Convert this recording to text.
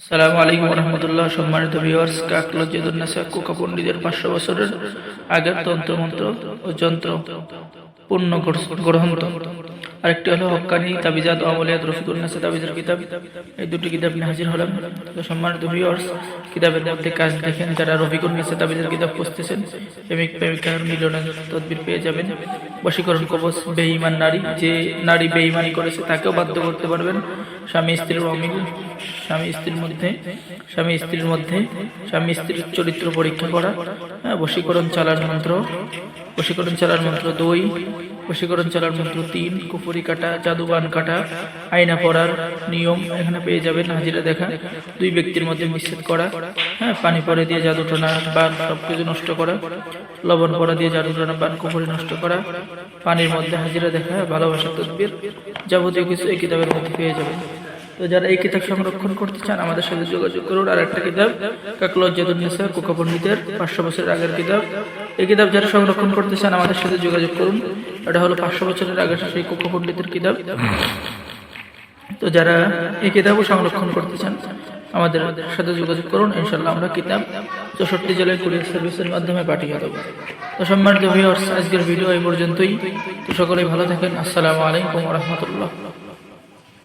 আসসালামু আলাইকুম রহমতুল্লাহ। সম্মানিত ভিউয়ার্স, কাকলজ্জাতুন্নেসা কোকা পণ্ডিতের 500 বছরের আগের তন্ত্রমন্ত্র ও যন্ত্র পূর্ণ গ্রন্থ, আরেকটি হলো হক্কানি তাবিজাত ও আমলিয়াত রফিকুন্নেসা তাবিজের কিতাব। এই দুটি কিতাব নিয়ে হাজির হলাম। তো সম্মানিত ভিউয়ার্স, কিতাবের মধ্যে কাজ দেখেন, যারা রফিকুন্নেসা তাবিজের কিতাব খুঁজতেছেন, প্রেমিক প্রেমিকার মিলনের তদবির পেয়ে যাবেন। বশীকরণ কবচ, বেঈমান নারী, যে নারী বেঈমানি করেছে তাকেও বাধ্য করতে পারবেন। স্বামী স্ত্রীর অমিল, স্বামী স্ত্রীর চরিত্র পরীক্ষা করা, বশীকরণ চালার মন্ত্র, বশীকরণ চালার মন্ত্র 2, বশীকরণ চালার মন্ত্র 3, কুফরি কাটা, জাদুবান কাটা, আয়না পড়ার নিয়ম এখানে পেয়ে যাবেন। হাজিরা দেখা, 2 ব্যক্তির মধ্যে বিচ্ছেদ করা, পানি পরে দিয়ে জাদু টানা বান সবকিছু নষ্ট করা, লবণ পরা দিয়ে জাদু টানা বান কুফরি নষ্ট করা, পানির মধ্যে হাজিরা দেখা, ভালোবাসা তদবির, যাবতীয় কিছু এই কিতাবের মধ্যে পেয়ে যাবেন। তো যারা এই কিতাব সংরক্ষণ করতে চান আমাদের সাথে যোগাযোগ করুন। আর একটা কিতাব কাকলজ্জাতুন্নেসা কোকা পণ্ডিতের 500 বছরের আগের কিতাব। এই কিতাব যারা সংরক্ষণ করতে চান আমাদের সাথে যোগাযোগ করুন। এটা হলো 500 বছরের আগের সেই কোকা পণ্ডিতের কিতাব। তো যারা এই কিতাবও সংরক্ষণ করতে চান আমাদের সাথে যোগাযোগ করুন। ইনশাআল্লাহ আমরা কিতাব 64 জেলায় কুরিয়ার সার্ভিসের মাধ্যমে পাঠিয়ে দেব। তো সম্মানিত ভিউয়ার্স, আজকের ভিডিও এই পর্যন্তই। তো সকলেই ভালো থাকেন। আসসালামু আলাইকুম ওয়া রাহমাতুল্লাহ।